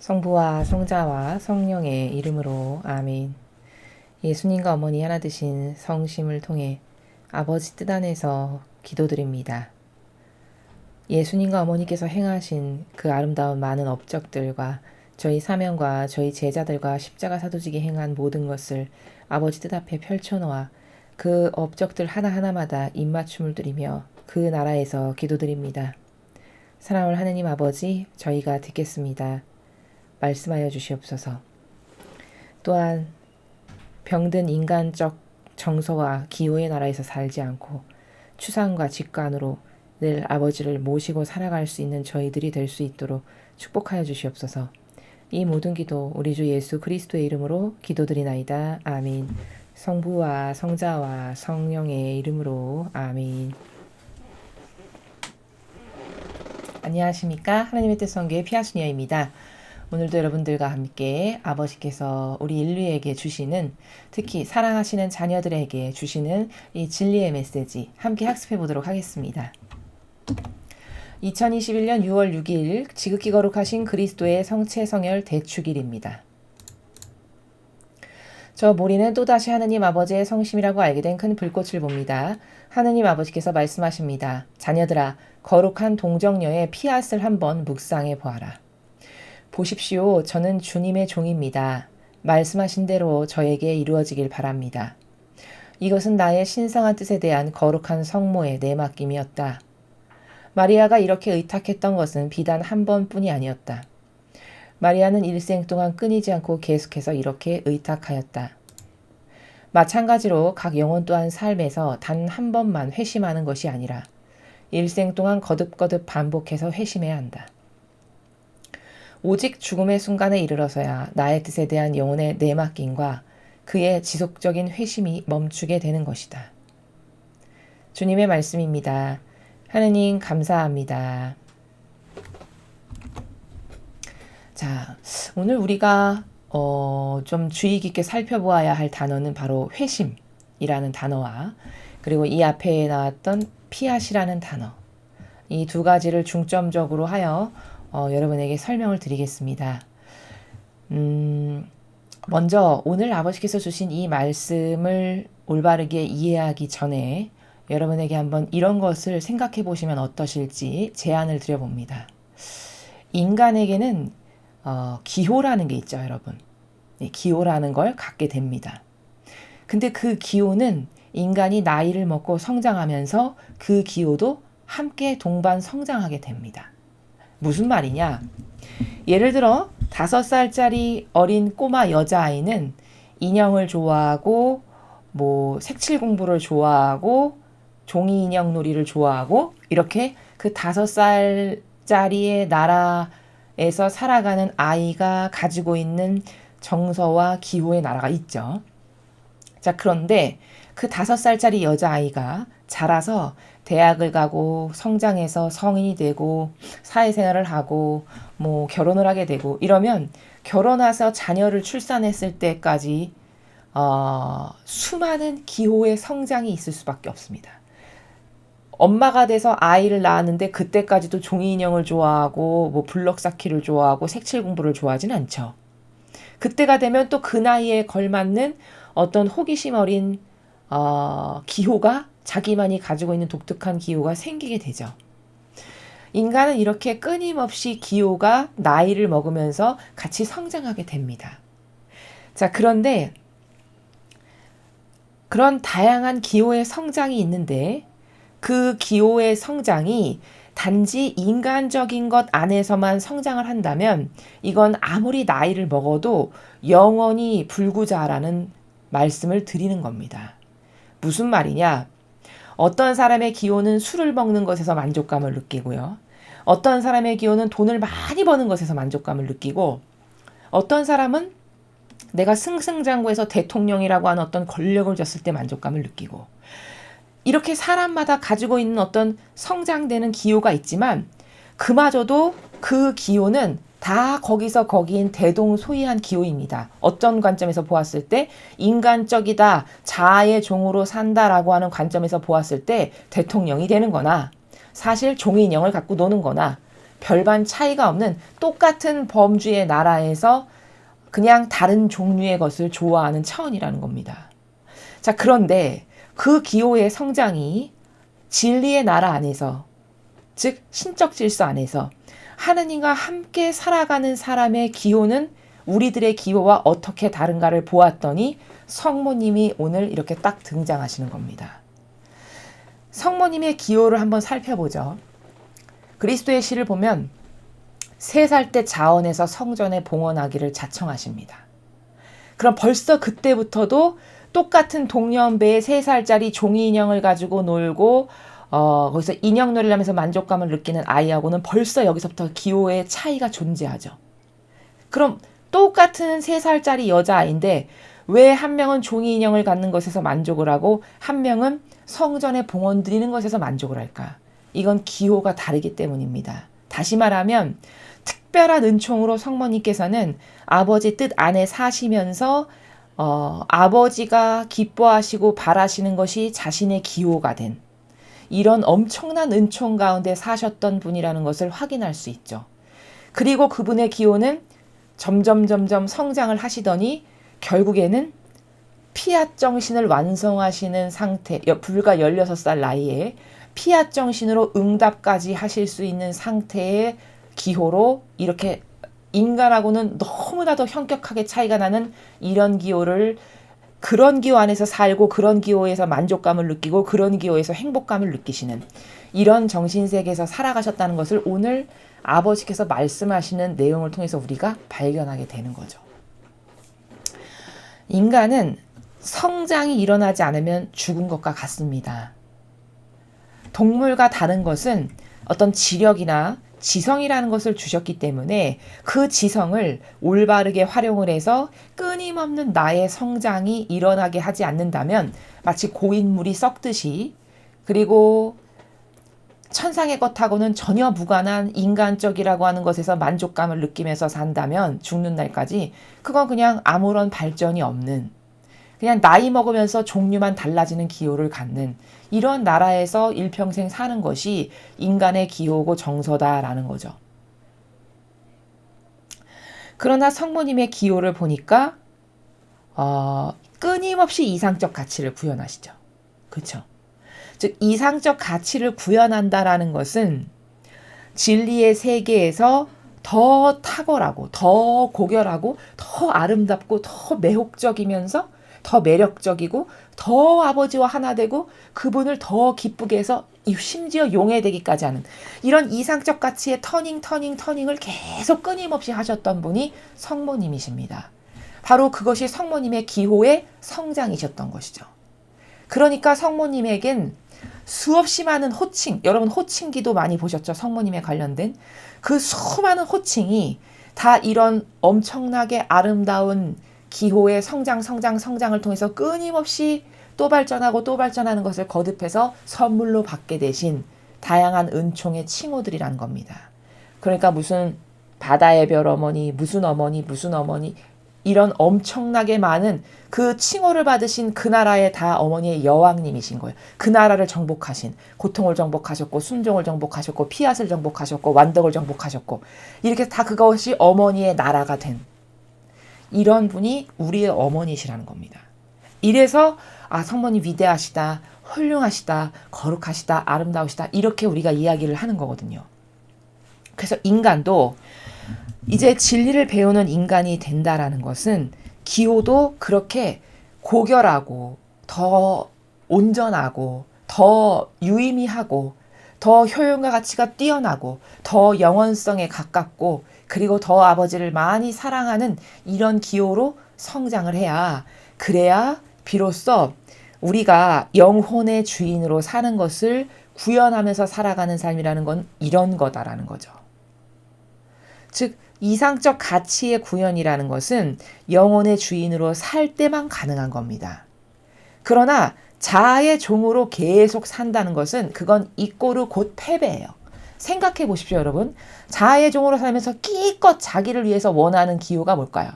성부와 성자와 성령의 이름으로 아멘. 예수님과 어머니 하나 되신 성심을 통해 아버지 뜻 안에서 기도드립니다. 예수님과 어머니께서 행하신 그 아름다운 많은 업적들과 저희 사명과 저희 제자들과 십자가 사도직이 행한 모든 것을 아버지 뜻 앞에 펼쳐놓아 그 업적들 하나하나마다 입맞춤을 드리며 그 나라에서 기도드립니다. 사랑하는 하느님 아버지, 저희가 듣겠습니다. 말씀하여 주시옵소서. 또한 병든 인간적 정서와 기호의 나라에서 살지 않고 추상과 직관으로 늘 아버지를 모시고 살아갈 수 있는 저희들이 될 수 있도록 축복하여 주시옵소서. 이 모든 기도 우리 주 예수 그리스도의 이름으로 기도드리나이다. 아멘. 성부와 성자와 성령의 이름으로 아멘. 안녕하십니까? 하나님의 뜻 성교의 피아수니아입니다. 오늘도 여러분들과 함께 아버지께서 우리 인류에게 주시는, 특히 사랑하시는 자녀들에게 주시는 이 진리의 메시지 함께 학습해 보도록 하겠습니다. 2021년 6월 6일 지극히 거룩하신 그리스도의 성체 성혈 대축일입니다. 저 모리는 또다시 하느님 아버지의 성심이라고 알게 된 큰 불꽃을 봅니다. 하느님 아버지께서 말씀하십니다. 자녀들아, 거룩한 동정녀의 피앗을 한번 묵상해 보아라. 보십시오. 저는 주님의 종입니다. 말씀하신 대로 저에게 이루어지길 바랍니다. 이것은 나의 신성한 뜻에 대한 거룩한 성모의 내맡김이었다. 마리아가 이렇게 의탁했던 것은 비단 한 번뿐이 아니었다. 마리아는 일생 동안 끊이지 않고 계속해서 이렇게 의탁하였다. 마찬가지로 각 영혼 또한 삶에서 단 한 번만 회심하는 것이 아니라 일생 동안 거듭거듭 반복해서 회심해야 한다. 오직 죽음의 순간에 이르러서야 나의 뜻에 대한 영혼의 내맡김과 그의 지속적인 회심이 멈추게 되는 것이다. 주님의 말씀입니다. 하느님 감사합니다. 자, 오늘 우리가 좀 주의 깊게 살펴보아야 할 단어는 바로 회심이라는 단어와 그리고 이 앞에 나왔던 피앗이라는 단어, 이 두 가지를 중점적으로 하여 여러분에게 설명을 드리겠습니다. 먼저 오늘 아버지께서 주신 이 말씀을 올바르게 이해하기 전에 여러분에게 한번 이런 것을 생각해 보시면 어떠실지 제안을 드려봅니다. 인간에게는 기호라는 게 있죠, 여러분. 네, 기호라는 걸 갖게 됩니다. 근데 그 기호는 인간이 나이를 먹고 성장하면서 그 기호도 함께 동반 성장하게 됩니다. 무슨 말이냐? 예를 들어 5살짜리 어린 꼬마 여자아이는 인형을 좋아하고 색칠 공부를 좋아하고 종이 인형 놀이를 좋아하고 이렇게 그 5살짜리의 나라에서 살아가는 아이가 가지고 있는 정서와 기호의 나라가 있죠. 자, 그런데 그 5살짜리 여자아이가 자라서 대학을 가고 성장해서 성인이 되고 사회생활을 하고 결혼을 하게 되고 이러면 결혼해서 자녀를 출산했을 때까지 수많은 기호의 성장이 있을 수밖에 없습니다. 엄마가 돼서 아이를 낳았는데 그때까지도 종이 인형을 좋아하고 블럭 쌓기를 좋아하고 색칠 공부를 좋아하진 않죠. 그때가 되면 또 그 나이에 걸맞는 어떤 호기심 어린 기호가 자기만이 가지고 있는 독특한 기호가 생기게 되죠. 인간은 이렇게 끊임없이 기호가 나이를 먹으면서 같이 성장하게 됩니다. 자, 그런데 그런 다양한 기호의 성장이 있는데 그 기호의 성장이 단지 인간적인 것 안에서만 성장을 한다면 이건 아무리 나이를 먹어도 영원히 불구자라는 말씀을 드리는 겁니다. 무슨 말이냐? 어떤 사람의 기호는 술을 먹는 것에서 만족감을 느끼고요. 어떤 사람의 기호는 돈을 많이 버는 것에서 만족감을 느끼고 어떤 사람은 내가 승승장구해서 대통령이라고 하는 어떤 권력을 줬을 때 만족감을 느끼고 이렇게 사람마다 가지고 있는 어떤 성장되는 기호가 있지만 그마저도 그 기호는 다 거기서 거기인 대동소이한 기호입니다. 어떤 관점에서 보았을 때 인간적이다, 자아의 종으로 산다라고 하는 관점에서 보았을 때 대통령이 되는 거나 사실 종이 인형을 갖고 노는 거나 별반 차이가 없는 똑같은 범주의 나라에서 그냥 다른 종류의 것을 좋아하는 차원이라는 겁니다. 자, 그런데 그 기호의 성장이 진리의 나라 안에서, 즉 신적 질서 안에서 하느님과 함께 살아가는 사람의 기호는 우리들의 기호와 어떻게 다른가를 보았더니 성모님이 오늘 이렇게 딱 등장하시는 겁니다. 성모님의 기호를 한번 살펴보죠. 그리스도의 시를 보면 3살 때 자원해서 성전에 봉헌하기를 자청하십니다. 그럼 벌써 그때부터도 똑같은 동년배의 3살짜리 종이 인형을 가지고 놀고 거기서 인형놀이를 하면서 만족감을 느끼는 아이하고는 벌써 여기서부터 기호의 차이가 존재하죠. 그럼 똑같은 3살짜리 여자아이인데 왜 한 명은 종이 인형을 갖는 것에서 만족을 하고 한 명은 성전에 봉헌 드리는 것에서 만족을 할까? 이건 기호가 다르기 때문입니다. 다시 말하면 특별한 은총으로 성모님께서는 아버지 뜻 안에 사시면서 아버지가 기뻐하시고 바라시는 것이 자신의 기호가 된 이런 엄청난 은총 가운데 사셨던 분이라는 것을 확인할 수 있죠. 그리고 그분의 기호는 점점 성장을 하시더니 결국에는 피앗 정신을 완성하시는 상태, 불과 16살 나이에 피앗 정신으로 응답까지 하실 수 있는 상태의 기호로 이렇게 인간하고는 너무나도 현격하게 차이가 나는 이런 기호를 그런 기호 안에서 살고 그런 기호에서 만족감을 느끼고 그런 기호에서 행복감을 느끼시는 이런 정신세계에서 살아가셨다는 것을 오늘 아버지께서 말씀하시는 내용을 통해서 우리가 발견하게 되는 거죠. 인간은 성장이 일어나지 않으면 죽은 것과 같습니다. 동물과 다른 것은 어떤 지력이나 지성이라는 것을 주셨기 때문에 그 지성을 올바르게 활용을 해서 끊임없는 나의 성장이 일어나게 하지 않는다면 마치 고인물이 썩듯이 그리고 천상의 것하고는 전혀 무관한 인간적이라고 하는 것에서 만족감을 느끼면서 산다면 죽는 날까지 그건 그냥 아무런 발전이 없는 그냥 나이 먹으면서 종류만 달라지는 기호를 갖는 이런 나라에서 일평생 사는 것이 인간의 기호고 정서다라는 거죠. 그러나 성모님의 기호를 보니까 끊임없이 이상적 가치를 구현하시죠. 그렇죠? 즉 이상적 가치를 구현한다라는 것은 진리의 세계에서 더 탁월하고 더 고결하고 더 아름답고 더 매혹적이면서 더 매력적이고 더 아버지와 하나 되고 그분을 더 기쁘게 해서 심지어 용해되기까지 하는 이런 이상적 가치의 터닝을 계속 끊임없이 하셨던 분이 성모님이십니다. 바로 그것이 성모님의 기호의 성장이셨던 것이죠. 그러니까 성모님에겐 수없이 많은 호칭, 여러분 호칭기도 많이 보셨죠? 성모님에 관련된 그 수많은 호칭이 다 이런 엄청나게 아름다운 기호의 성장을 통해서 끊임없이 또 발전하고 또 발전하는 것을 거듭해서 선물로 받게 되신 다양한 은총의 칭호들이라는 겁니다. 그러니까 무슨 바다의 별 어머니, 무슨 어머니 이런 엄청나게 많은 그 칭호를 받으신 그 나라의 다 어머니의 여왕님이신 거예요. 그 나라를 정복하신 고통을 정복하셨고 순종을 정복하셨고 피앗을 정복하셨고 완덕을 정복하셨고 이렇게 다 그것이 어머니의 나라가 된 이런 분이 우리의 어머니시라는 겁니다. 이래서 성모님 위대하시다, 훌륭하시다, 거룩하시다, 아름다우시다 이렇게 우리가 이야기를 하는 거거든요. 그래서 인간도 이제 진리를 배우는 인간이 된다라는 것은 기호도 그렇게 고결하고 더 온전하고 더 유의미하고 더 효용과 가치가 뛰어나고 더 영원성에 가깝고 그리고 더 아버지를 많이 사랑하는 이런 기호로 성장을 해야 그래야 비로소 우리가 영혼의 주인으로 사는 것을 구현하면서 살아가는 삶이라는 건 이런 거다라는 거죠. 즉 이상적 가치의 구현이라는 것은 영혼의 주인으로 살 때만 가능한 겁니다. 그러나 자아의 종으로 계속 산다는 것은 그건 이꼬르 곧 패배예요. 생각해 보십시오, 여러분. 자아의 종으로 살면서 기껏 자기를 위해서 원하는 기호가 뭘까요?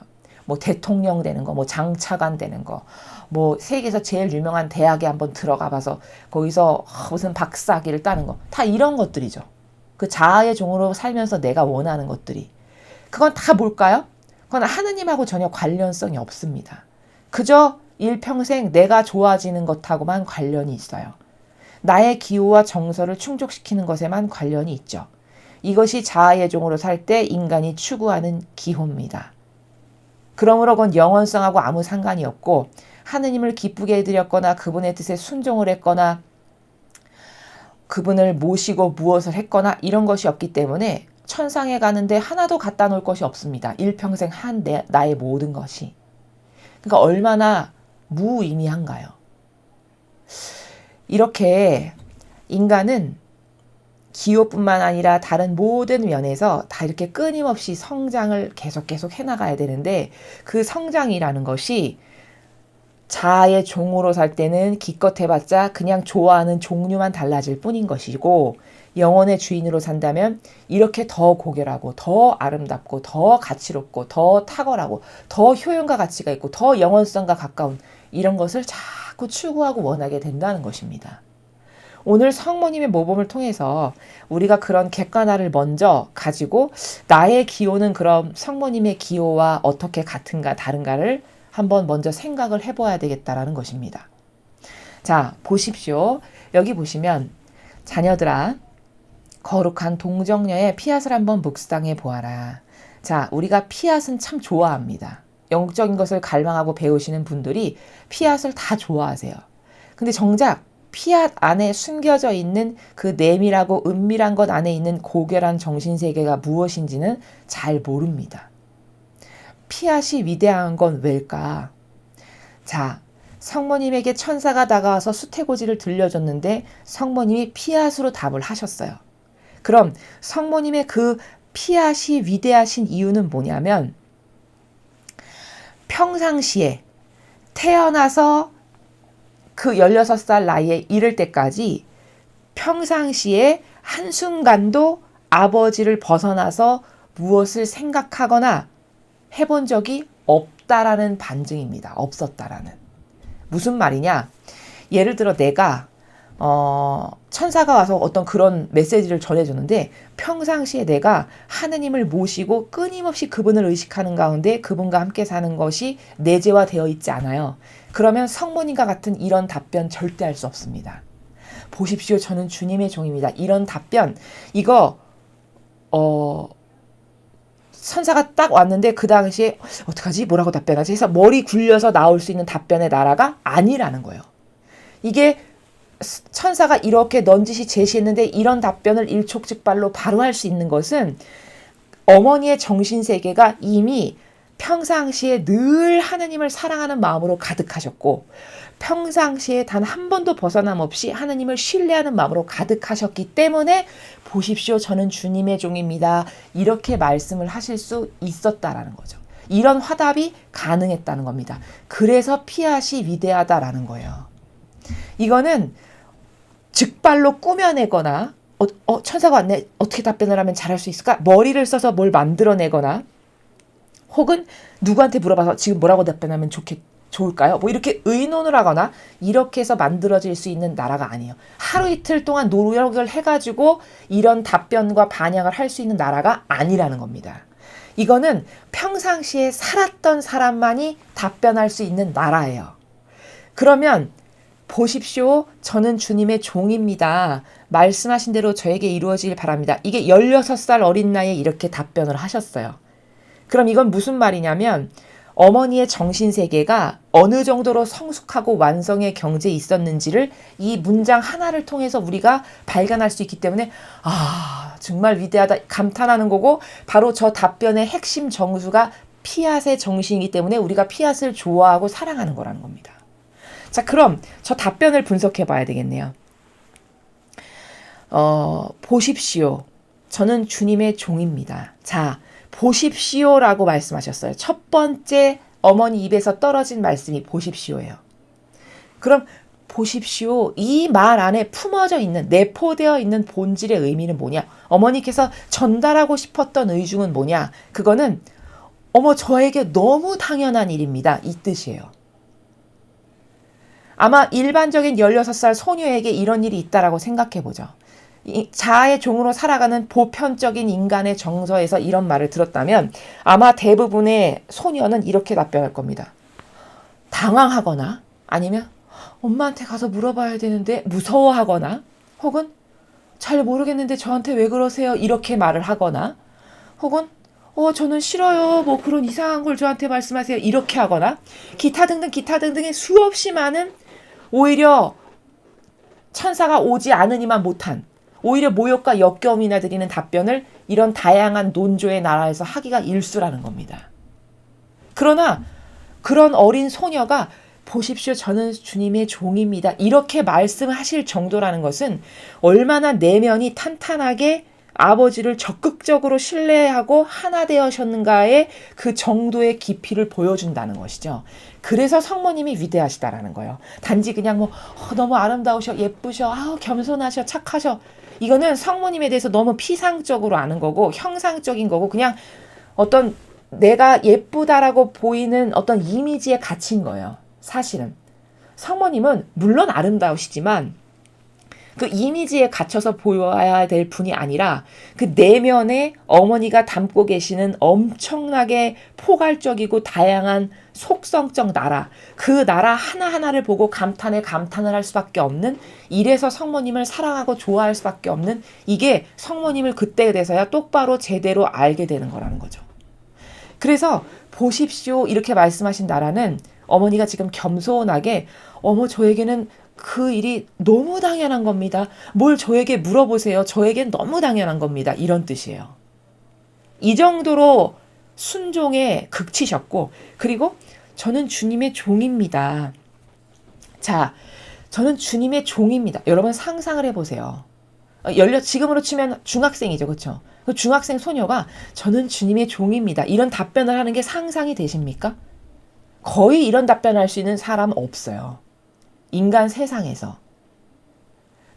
뭐 대통령 되는 거, 뭐 장차관 되는 거, 뭐 세계에서 제일 유명한 대학에 한번 들어가 봐서 거기서 무슨 박사학위를 따는 거, 다 이런 것들이죠. 그 자아의 종으로 살면서 내가 원하는 것들이. 그건 다 뭘까요? 그건 하느님하고 전혀 관련성이 없습니다. 그저 일평생 내가 좋아지는 것하고만 관련이 있어요. 나의 기호와 정서를 충족시키는 것에만 관련이 있죠. 이것이 자아의 종으로 살 때 인간이 추구하는 기호입니다. 그러므로 그건 영원성하고 아무 상관이 없고 하느님을 기쁘게 해드렸거나 그분의 뜻에 순종을 했거나 그분을 모시고 무엇을 했거나 이런 것이 없기 때문에 천상에 가는데 하나도 갖다 놓을 것이 없습니다. 일평생 한 나의 모든 것이. 그러니까 얼마나 무의미한가요? 이렇게 인간은 기호뿐만 아니라 다른 모든 면에서 다 이렇게 끊임없이 성장을 계속 해나가야 되는데 그 성장이라는 것이 자아의 종으로 살 때는 기껏 해봤자 그냥 좋아하는 종류만 달라질 뿐인 것이고 영혼의 주인으로 산다면 이렇게 더 고결하고 더 아름답고 더 가치롭고 더 탁월하고 더 효용과 가치가 있고 더 영원성과 가까운 이런 것을 자꾸 추구하고 원하게 된다는 것입니다. 오늘 성모님의 모범을 통해서 우리가 그런 객관화를 먼저 가지고 나의 기호는 그럼 성모님의 기호와 어떻게 같은가 다른가를 한번 먼저 생각을 해봐야 되겠다라는 것입니다. 자, 보십시오. 여기 보시면 자녀들아 거룩한 동정녀의 피앗을 한번 묵상해 보아라. 자, 우리가 피앗은 참 좋아합니다. 영적인 것을 갈망하고 배우시는 분들이 피앗을 다 좋아하세요. 근데 정작 피앗 안에 숨겨져 있는 그 내밀하고 은밀한 것 안에 있는 고결한 정신세계가 무엇인지는 잘 모릅니다. 피앗이 위대한 건 왜일까? 자, 성모님에게 천사가 다가와서 수태고지를 들려줬는데 성모님이 피앗으로 답을 하셨어요. 그럼 성모님의 그 피앗이 위대하신 이유는 뭐냐면 평상시에 태어나서 그 16살 나이에 이를 때까지 평상시에 한순간도 아버지를 벗어나서 무엇을 생각하거나 해본 적이 없다라는 반증입니다. 없었다라는. 무슨 말이냐? 예를 들어 내가 천사가 와서 어떤 그런 메시지를 전해주는데 평상시에 내가 하느님을 모시고 끊임없이 그분을 의식하는 가운데 그분과 함께 사는 것이 내재화되어 있지 않아요. 그러면 성모님과 같은 이런 답변 절대 할 수 없습니다. 보십시오. 저는 주님의 종입니다. 이런 답변 이거 천사가 딱 왔는데 그 당시에 어떡하지? 뭐라고 답변하지? 해서 머리 굴려서 나올 수 있는 답변의 나라가 아니라는 거예요. 이게 천사가 이렇게 넌지시 제시했는데 이런 답변을 일촉즉발로 바로 할 수 있는 것은 어머니의 정신세계가 이미 평상시에 늘 하느님을 사랑하는 마음으로 가득하셨고 평상시에 단 한 번도 벗어남 없이 하느님을 신뢰하는 마음으로 가득하셨기 때문에 보십시오. 저는 주님의 종입니다. 이렇게 말씀을 하실 수 있었다라는 거죠. 이런 화답이 가능했다는 겁니다. 그래서 피앗이 위대하다라는 거예요. 이거는 즉발로 꾸며내거나 천사가 왔네. 어떻게 답변을 하면 잘할 수 있을까? 머리를 써서 뭘 만들어내거나 혹은 누구한테 물어봐서 지금 뭐라고 답변하면 좋을까요? 뭐 이렇게 의논을 하거나 이렇게 해서 만들어질 수 있는 나라가 아니에요. 하루 이틀 동안 노력을 해가지고 이런 답변과 반영을 할 수 있는 나라가 아니라는 겁니다. 이거는 평상시에 살았던 사람만이 답변할 수 있는 나라예요. 그러면 보십시오. 저는 주님의 종입니다. 말씀하신 대로 저에게 이루어지길 바랍니다. 이게 16살 어린 나이에 이렇게 답변을 하셨어요. 그럼 이건 무슨 말이냐면 어머니의 정신세계가 어느 정도로 성숙하고 완성의 경지에 있었는지를 이 문장 하나를 통해서 우리가 발견할 수 있기 때문에 정말 위대하다 감탄하는 거고 바로 저 답변의 핵심 정수가 피앗의 정신이기 때문에 우리가 피앗을 좋아하고 사랑하는 거라는 겁니다. 자, 그럼 저 답변을 분석해 봐야 되겠네요. 보십시오. 저는 주님의 종입니다. 자, 보십시오라고 말씀하셨어요. 첫 번째 어머니 입에서 떨어진 말씀이 보십시오예요. 그럼 보십시오. 이 말 안에 품어져 있는 내포되어 있는 본질의 의미는 뭐냐? 어머니께서 전달하고 싶었던 의중은 뭐냐? 그거는 저에게 너무 당연한 일입니다. 이 뜻이에요. 아마 일반적인 16살 소녀에게 이런 일이 있다라고 생각해 보죠. 자아의 종으로 살아가는 보편적인 인간의 정서에서 이런 말을 들었다면 아마 대부분의 소녀는 이렇게 답변할 겁니다. 당황하거나 아니면 엄마한테 가서 물어봐야 되는데 무서워하거나 혹은 잘 모르겠는데 저한테 왜 그러세요? 이렇게 말을 하거나 혹은 저는 싫어요. 뭐 그런 이상한 걸 저한테 말씀하세요. 이렇게 하거나 기타 등등의 수없이 많은 오히려 천사가 오지 않으니만 못한 오히려 모욕과 역겨움이나 드리는 답변을 이런 다양한 논조의 나라에서 하기가 일수라는 겁니다. 그러나 그런 어린 소녀가 보십시오. 저는 주님의 종입니다. 이렇게 말씀하실 정도라는 것은 얼마나 내면이 탄탄하게 아버지를 적극적으로 신뢰하고 하나 되어셨는가의 그 정도의 깊이를 보여준다는 것이죠. 그래서 성모님이 위대하시다라는 거예요. 단지 그냥 너무 아름다우셔, 예쁘셔, 겸손하셔, 착하셔. 이거는 성모님에 대해서 너무 피상적으로 아는 거고 형상적인 거고 그냥 어떤 내가 예쁘다라고 보이는 어떤 이미지에 갇힌 거예요. 사실은. 성모님은 물론 아름다우시지만 그 이미지에 갇혀서 보여야 될 분이 아니라 그 내면에 어머니가 담고 계시는 엄청나게 포괄적이고 다양한 속성적 나라, 그 나라 하나하나를 보고 감탄을 할 수밖에 없는, 이래서 성모님을 사랑하고 좋아할 수밖에 없는, 이게 성모님을 그때 돼서야 똑바로 제대로 알게 되는 거라는 거죠. 그래서 보십시오 이렇게 말씀하신 나라는 어머니가 지금 겸손하게 저에게는 그 일이 너무 당연한 겁니다. 뭘 저에게 물어보세요. 저에겐 너무 당연한 겁니다. 이런 뜻이에요. 이 정도로 순종에 극치셨고 그리고 저는 주님의 종입니다. 자, 저는 주님의 종입니다. 여러분 상상을 해보세요. 지금으로 치면 중학생이죠. 그렇죠? 그 중학생 소녀가 저는 주님의 종입니다. 이런 답변을 하는 게 상상이 되십니까? 거의 이런 답변을 할 수 있는 사람 없어요. 인간 세상에서.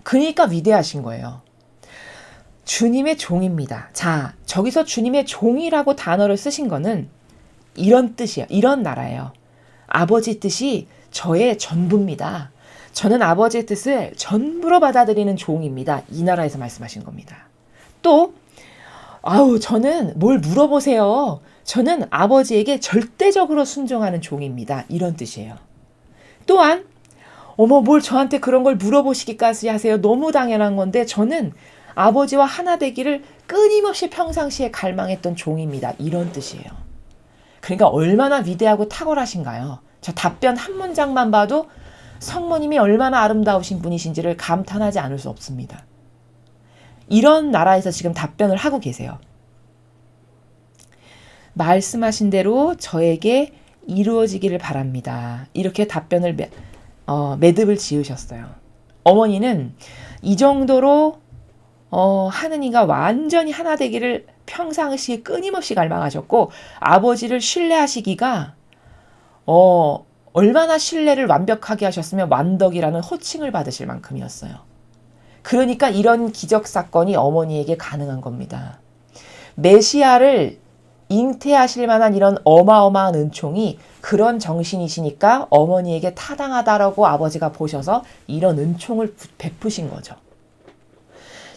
그러니까 위대하신 거예요. 주님의 종입니다. 자, 저기서 주님의 종이라고 단어를 쓰신 거는 이런 뜻이에요. 이런 나라예요. 아버지 뜻이 저의 전부입니다. 저는 아버지의 뜻을 전부로 받아들이는 종입니다. 이 나라에서 말씀하신 겁니다. 또 저는 뭘 물어보세요. 저는 아버지에게 절대적으로 순종하는 종입니다. 이런 뜻이에요. 또한 뭘 저한테 그런 걸 물어보시기까지 하세요. 너무 당연한 건데 저는 아버지와 하나 되기를 끊임없이 평상시에 갈망했던 종입니다. 이런 뜻이에요. 그러니까 얼마나 위대하고 탁월하신가요? 저 답변 한 문장만 봐도 성모님이 얼마나 아름다우신 분이신지를 감탄하지 않을 수 없습니다. 이런 나라에서 지금 답변을 하고 계세요. 말씀하신 대로 저에게 이루어지기를 바랍니다. 이렇게 답변을 매듭을 지으셨어요. 어머니는 이 정도로 하느님과 완전히 하나 되기를 평상시에 끊임없이 갈망하셨고 아버지를 신뢰하시기가 얼마나 신뢰를 완벽하게 하셨으면 완덕이라는 호칭을 받으실 만큼이었어요. 그러니까 이런 기적 사건이 어머니에게 가능한 겁니다. 메시아를 잉태하실 만한 이런 어마어마한 은총이 그런 정신이시니까 어머니에게 타당하다라고 아버지가 보셔서 이런 은총을 베푸신 거죠.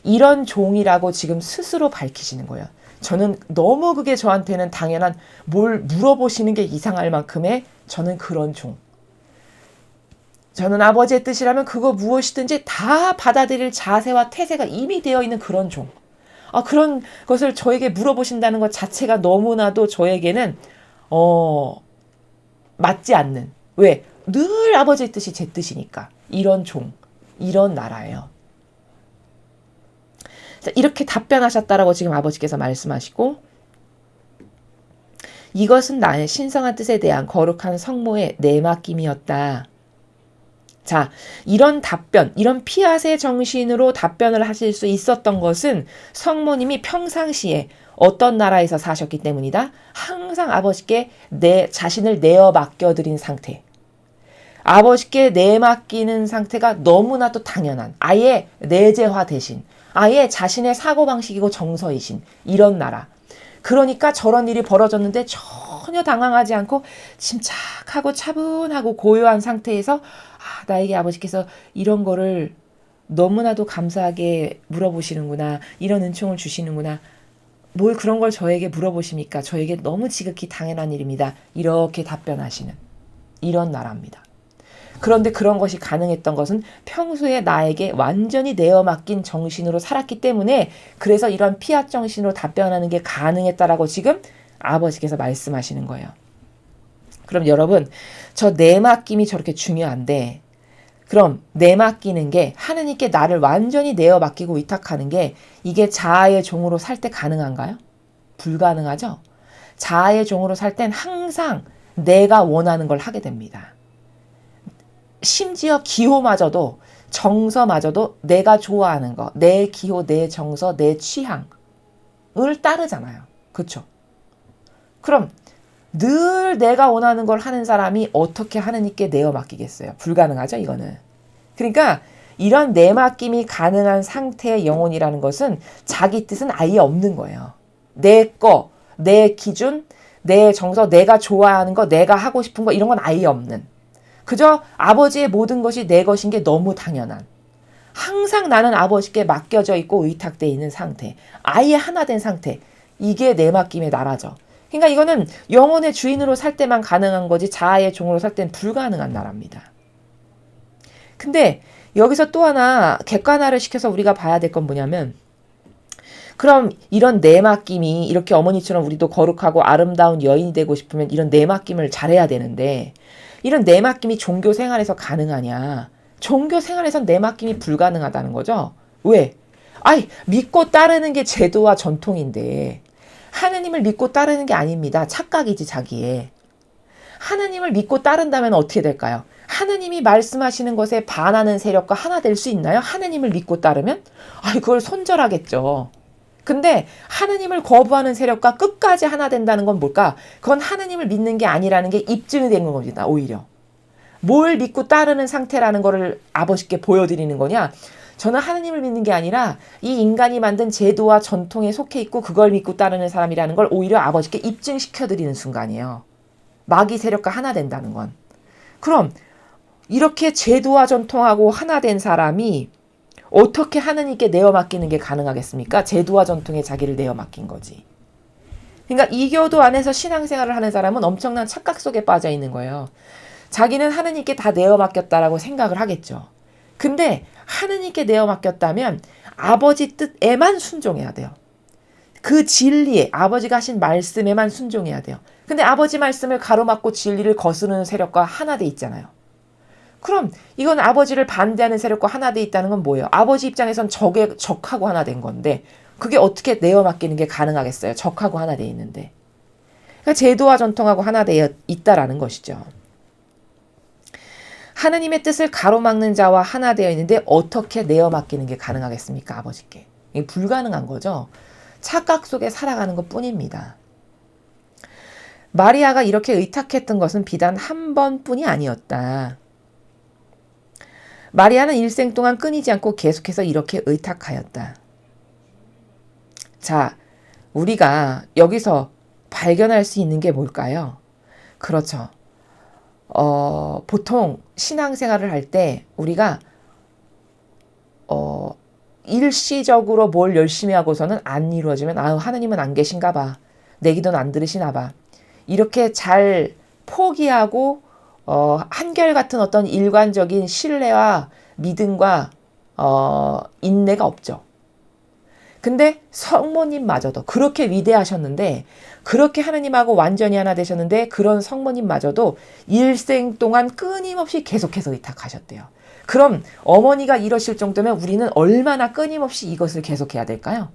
이런 종이라고 지금 스스로 밝히시는 거예요. 저는 너무 그게 저한테는 당연한 뭘 물어보시는 게 이상할 만큼의 저는 그런 종. 저는 아버지의 뜻이라면 그거 무엇이든지 다 받아들일 자세와 태세가 이미 되어 있는 그런 종. 그런 것을 저에게 물어보신다는 것 자체가 너무나도 저에게는 맞지 않는. 왜? 늘 아버지의 뜻이 제 뜻이니까. 이런 종, 이런 나라예요. 자, 이렇게 답변하셨다라고 지금 아버지께서 말씀하시고 이것은 나의 신성한 뜻에 대한 거룩한 성모의 내맡김이었다. 자, 이런 답변, 이런 피앗의 정신으로 답변을 하실 수 있었던 것은 성모님이 평상시에 어떤 나라에서 사셨기 때문이다. 항상 아버지께 내 자신을 내어 맡겨드린 상태. 아버지께 내맡기는 상태가 너무나도 당연한, 아예 내재화 대신, 아예 자신의 사고방식이고 정서이신 이런 나라. 그러니까 저런 일이 벌어졌는데 전혀 당황하지 않고 침착하고 차분하고 고요한 상태에서 나에게 아버지께서 이런 거를 너무나도 감사하게 물어보시는구나. 이런 은총을 주시는구나. 뭘 그런 걸 저에게 물어보십니까? 저에게 너무 지극히 당연한 일입니다. 이렇게 답변하시는 이런 나라입니다. 그런데 그런 것이 가능했던 것은 평소에 나에게 완전히 내어 맡긴 정신으로 살았기 때문에 그래서 이런 피앗 정신으로 답변하는 게 가능했다라고 지금 아버지께서 말씀하시는 거예요. 그럼 여러분, 저 내맡김이 저렇게 중요한데 그럼 내맡기는 게 하느님께 나를 완전히 내어 맡기고 의탁하는 게 이게 자아의 종으로 살 때 가능한가요? 불가능하죠? 자아의 종으로 살 땐 항상 내가 원하는 걸 하게 됩니다. 심지어 기호마저도 정서마저도 내가 좋아하는 거, 내 기호, 내 정서, 내 취향을 따르잖아요. 그렇죠? 그럼 늘 내가 원하는 걸 하는 사람이 어떻게 하느님께 내어 맡기겠어요? 불가능하죠, 이거는. 그러니까 이런 내맡김이 가능한 상태의 영혼이라는 것은 자기 뜻은 아예 없는 거예요. 내 거, 내 기준, 내 정서, 내가 좋아하는 거, 내가 하고 싶은 거 이런 건 아예 없는. 그저 아버지의 모든 것이 내 것인 게 너무 당연한. 항상 나는 아버지께 맡겨져 있고 의탁되어 있는 상태. 아예 하나 된 상태. 이게 내맡김의 나라죠. 그러니까 이거는 영혼의 주인으로 살 때만 가능한 거지 자아의 종으로 살 때는 불가능한 나라입니다. 근데 여기서 또 하나 객관화를 시켜서 우리가 봐야 될 건 뭐냐면 그럼 이런 내맡김이 이렇게 어머니처럼 우리도 거룩하고 아름다운 여인이 되고 싶으면 이런 내맡김을 잘해야 되는데 이런 내맡김이 종교 생활에서 가능하냐? 종교 생활에선 내맡김이 불가능하다는 거죠. 왜? 믿고 따르는 게 제도와 전통인데 하느님을 믿고 따르는 게 아닙니다. 착각이지 자기의. 하느님을 믿고 따른다면 어떻게 될까요? 하느님이 말씀하시는 것에 반하는 세력과 하나 될 수 있나요? 하느님을 믿고 따르면? 그걸 손절하겠죠. 근데 하느님을 거부하는 세력과 끝까지 하나 된다는 건 뭘까? 그건 하느님을 믿는 게 아니라는 게 입증이 된 겁니다. 오히려. 뭘 믿고 따르는 상태라는 거를 아버지께 보여드리는 거냐? 저는 하느님을 믿는 게 아니라 이 인간이 만든 제도와 전통에 속해 있고 그걸 믿고 따르는 사람이라는 걸 오히려 아버지께 입증시켜드리는 순간이에요. 마귀 세력과 하나 된다는 건. 그럼 이렇게 제도와 전통하고 하나 된 사람이 어떻게 하느님께 내어 맡기는 게 가능하겠습니까? 제도와 전통에 자기를 내어 맡긴 거지. 그러니까 이교도 안에서 신앙생활을 하는 사람은 엄청난 착각 속에 빠져 있는 거예요. 자기는 하느님께 다 내어 맡겼다라고 생각을 하겠죠. 근데 하느님께 내어 맡겼다면 아버지 뜻에만 순종해야 돼요. 그 진리에 아버지가 하신 말씀에만 순종해야 돼요. 근데 아버지 말씀을 가로막고 진리를 거스르는 세력과 하나 돼 있잖아요. 그럼 이건 아버지를 반대하는 세력과 하나 돼 있다는 건 뭐예요? 아버지 입장에선 적하고 하나 된 건데 그게 어떻게 내어 맡기는 게 가능하겠어요? 적하고 하나 돼 있는데. 그러니까 제도와 전통하고 하나 되어 있다라는 것이죠. 하느님의 뜻을 가로막는 자와 하나 되어 있는데 어떻게 내어 맡기는 게 가능하겠습니까? 아버지께. 이게 불가능한 거죠. 착각 속에 살아가는 것 뿐입니다. 마리아가 이렇게 의탁했던 것은 비단 한 번뿐이 아니었다. 마리아는 일생 동안 끊이지 않고 계속해서 이렇게 의탁하였다. 자, 우리가 여기서 발견할 수 있는 게 뭘까요? 그렇죠. 보통 신앙생활을 할 때 우리가 일시적으로 뭘 열심히 하고서는 안 이루어지면 하느님은 안 계신가 봐. 내 기도는 안 들으시나 봐. 이렇게 잘 포기하고 한결같은 어떤 일관적인 신뢰와 믿음과 인내가 없죠. 근데 성모님마저도 그렇게 위대하셨는데 그렇게 하느님하고 완전히 하나 되셨는데 그런 성모님마저도 일생 동안 끊임없이 계속해서 의탁하셨대요. 그럼 어머니가 이러실 정도면 우리는 얼마나 끊임없이 이것을 계속해야 될까요?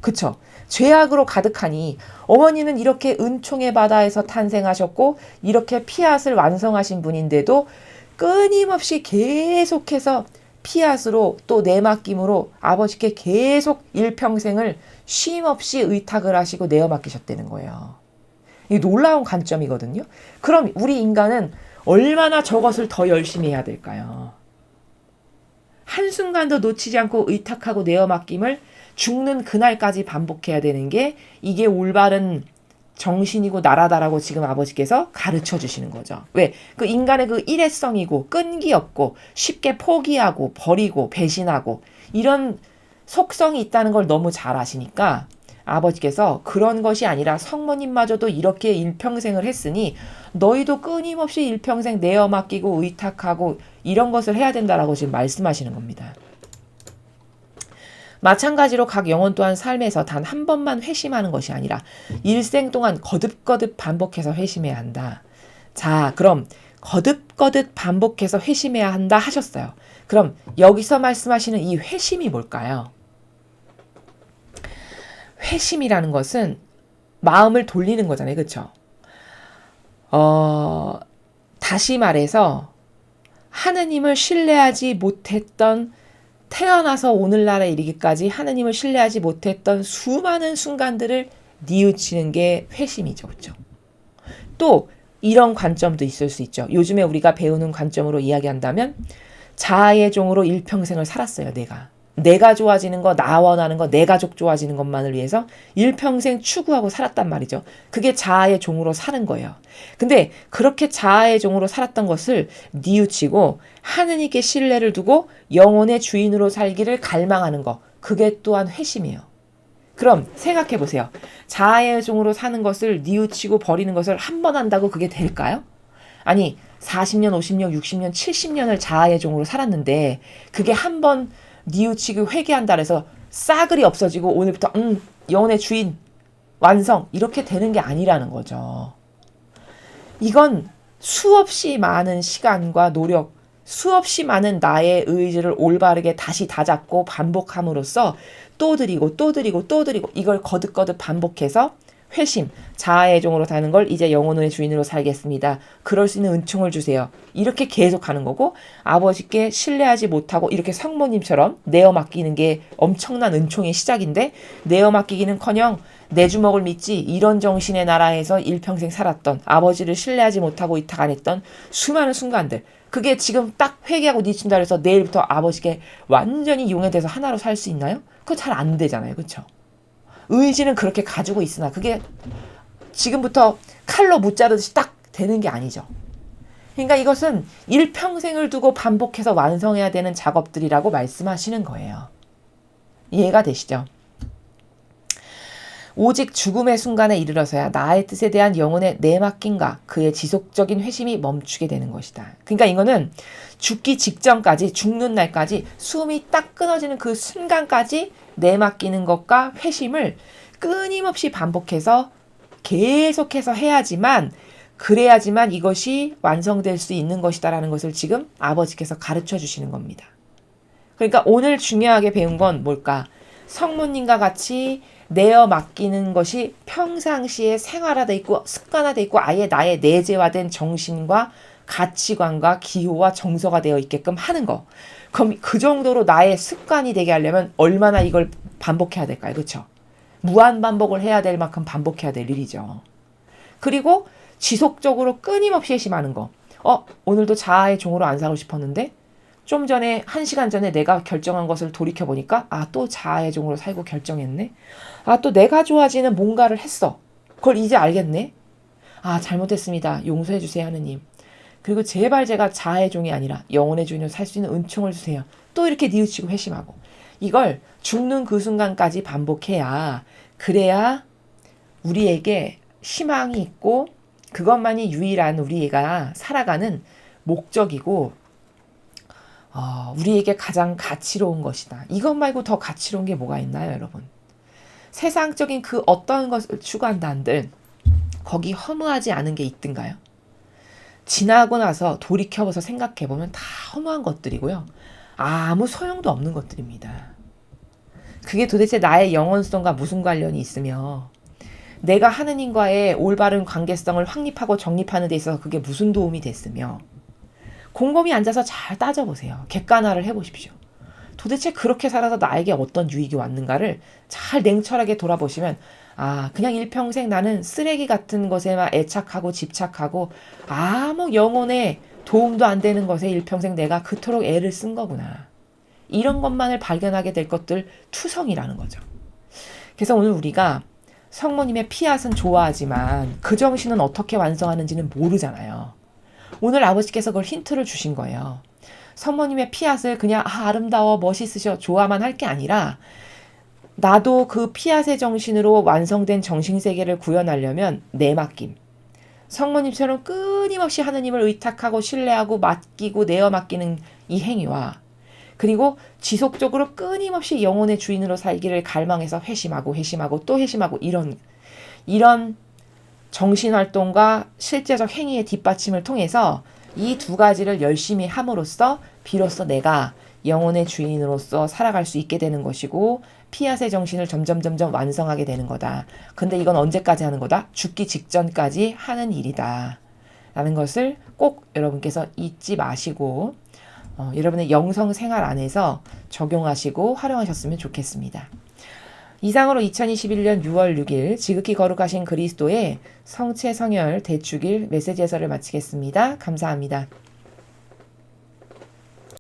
그쵸? 죄악으로 가득하니 어머니는 이렇게 은총의 바다에서 탄생하셨고 이렇게 피앗을 완성하신 분인데도 끊임없이 계속해서 피앗으로 또 내맡김으로 아버지께 계속 일평생을 쉼없이 의탁을 하시고 내어 맡기셨다는 거예요. 이게 놀라운 관점이거든요. 그럼 우리 인간은 얼마나 저것을 더 열심히 해야 될까요? 한순간도 놓치지 않고 의탁하고 내어 맡김을 죽는 그날까지 반복해야 되는 게 이게 올바른 정신이고 나라다라고 지금 아버지께서 가르쳐 주시는 거죠. 왜? 그 인간의 그 일회성이고 끈기 없고 쉽게 포기하고 버리고 배신하고 이런 속성이 있다는 걸 너무 잘 아시니까 아버지께서 그런 것이 아니라 성모님마저도 이렇게 일평생을 했으니 너희도 끊임없이 일평생 내어 맡기고 의탁하고 이런 것을 해야 된다라고 지금 말씀하시는 겁니다. 마찬가지로 각 영혼 또한 삶에서 단 한 번만 회심하는 것이 아니라 일생 동안 거듭거듭 반복해서 회심해야 한다. 자, 그럼 거듭거듭 반복해서 회심해야 한다 하셨어요. 그럼 여기서 말씀하시는 이 회심이 뭘까요? 회심이라는 것은 마음을 돌리는 거잖아요. 그렇죠? 다시 말해서 하느님을 신뢰하지 못했던 태어나서 오늘날에 이르기까지 하느님을 신뢰하지 못했던 수많은 순간들을 뉘우치는 게 회심이죠. 그렇죠? 또 이런 관점도 있을 수 있죠. 요즘에 우리가 배우는 관점으로 이야기한다면 자아의 종으로 일평생을 살았어요. 내가 좋아지는 거, 나 원하는 거, 내 가족 좋아지는 것만을 위해서 일평생 추구하고 살았단 말이죠. 그게 자아의 종으로 사는 거예요. 근데 그렇게 자아의 종으로 살았던 것을 뉘우치고 하느님께 신뢰를 두고 영혼의 주인으로 살기를 갈망하는 거, 그게 또한 회심이에요. 그럼 생각해 보세요. 자아의 종으로 사는 것을 뉘우치고 버리는 것을 한 번 한다고 그게 될까요? 아니 40년, 50년, 60년, 70년을 자아의 종으로 살았는데 그게 한 번 뉘우치고 회개한다 해서 싸그리 없어지고 오늘부터 영혼의 주인 완성 이렇게 되는 게 아니라는 거죠. 이건 수없이 많은 시간과 노력, 수없이 많은 나의 의지를 올바르게 다시 다잡고 반복함으로써 또 드리고 또 드리고 또 드리고 이걸 거듭거듭 반복해서 회심, 자아의 종으로 사는 걸 이제 영혼의 주인으로 살겠습니다. 그럴 수 있는 은총을 주세요. 이렇게 계속 하는 거고 아버지께 신뢰하지 못하고 이렇게 성모님처럼 내어 맡기는 게 엄청난 은총의 시작인데 내어 맡기기는커녕 내 주먹을 믿지 이런 정신의 나라에서 일평생 살았던 아버지를 신뢰하지 못하고 이탁 안 했던 수많은 순간들 그게 지금 딱 회개하고 뉘친다 해서 내일부터 아버지께 완전히 용해돼서 하나로 살 수 있나요? 그거 잘 안 되잖아요. 그렇죠? 의지는 그렇게 가지고 있으나 그게 지금부터 칼로 무자르듯이 딱 되는 게 아니죠. 그러니까 이것은 일평생을 두고 반복해서 완성해야 되는 작업들이라고 말씀하시는 거예요. 이해가 되시죠? 오직 죽음의 순간에 이르러서야 나의 뜻에 대한 영혼의 내맡김과 그의 지속적인 회심이 멈추게 되는 것이다. 그러니까 이거는 죽기 직전까지 죽는 날까지 숨이 딱 끊어지는 그 순간까지 내맡기는 것과 회심을 끊임없이 반복해서 계속해서 해야지만 그래야지만 이것이 완성될 수 있는 것이다라는 것을 지금 아버지께서 가르쳐 주시는 겁니다. 그러니까 오늘 중요하게 배운 건 뭘까? 성모님과 같이 내어 맡기는 것이 평상시에 생활화돼 있고 습관화돼 있고 아예 나의 내재화된 정신과 가치관과 기호와 정서가 되어 있게끔 하는 거. 그럼 그 정도로 나의 습관이 되게 하려면 얼마나 이걸 반복해야 될까요? 그렇죠? 무한 반복을 해야 될 만큼 반복해야 될 일이죠. 그리고 지속적으로 끊임없이 회심하는 거. 오늘도 자아의 종으로 안 살고 싶었는데 좀 전에 1시간 전에 내가 결정한 것을 돌이켜보니까 또 자아의 종으로 살고 결정했네. 또 내가 좋아지는 뭔가를 했어. 그걸 이제 알겠네. 잘못했습니다. 용서해 주세요 하느님. 그리고 제발 제가 자아의 종이 아니라 영혼의 주인으로 살 수 있는 은총을 주세요. 또 이렇게 뉘우치고 회심하고 이걸 죽는 그 순간까지 반복해야 그래야 우리에게 희망이 있고 그것만이 유일한 우리가 살아가는 목적이고 우리에게 가장 가치로운 것이다. 이것 말고 더 가치로운 게 뭐가 있나요, 여러분? 세상적인 그 어떤 것을 추구한다 한들 거기 허무하지 않은 게 있든가요? 지나고 나서 돌이켜봐서 생각해보면 다 허무한 것들이고요. 아무 소용도 없는 것들입니다. 그게 도대체 나의 영혼성과 무슨 관련이 있으며 내가 하느님과의 올바른 관계성을 확립하고 정립하는 데 있어서 그게 무슨 도움이 됐으며 곰곰이 앉아서 잘 따져보세요. 객관화를 해보십시오. 도대체 그렇게 살아서 나에게 어떤 유익이 왔는가를 잘 냉철하게 돌아보시면 그냥 일평생 나는 쓰레기 같은 것에만 애착하고 집착하고 아무 영혼에 도움도 안 되는 것에 일평생 내가 그토록 애를 쓴 거구나. 이런 것만을 발견하게 될 것들 투성이라는 거죠. 그래서 오늘 우리가 성모님의 피앗은 좋아하지만 그 정신은 어떻게 완성하는지는 모르잖아요. 오늘 아버지께서 그걸 힌트를 주신 거예요. 성모님의 피앗을 그냥 아름다워 멋있으셔 좋아만 할 게 아니라 나도 그 피앗의 정신으로 완성된 정신세계를 구현하려면 내 맡김. 성모님처럼 끊임없이 하느님을 의탁하고 신뢰하고 맡기고 내어 맡기는 이 행위와 그리고 지속적으로 끊임없이 영혼의 주인으로 살기를 갈망해서 회심하고 또 회심하고 이런 정신활동과 실제적 행위의 뒷받침을 통해서 이 두 가지를 열심히 함으로써 비로소 내가 영혼의 주인으로서 살아갈 수 있게 되는 것이고 피앗의 정신을 점점 완성하게 되는 거다. 근데 이건 언제까지 하는 거다? 죽기 직전까지 하는 일이다. 라는 것을 꼭 여러분께서 잊지 마시고 여러분의 영성 생활 안에서 적용하시고 활용하셨으면 좋겠습니다. 이상으로 2021년 6월 6일 지극히 거룩하신 그리스도의 성체 성혈 대축일 메시지 해설을 마치겠습니다. 감사합니다.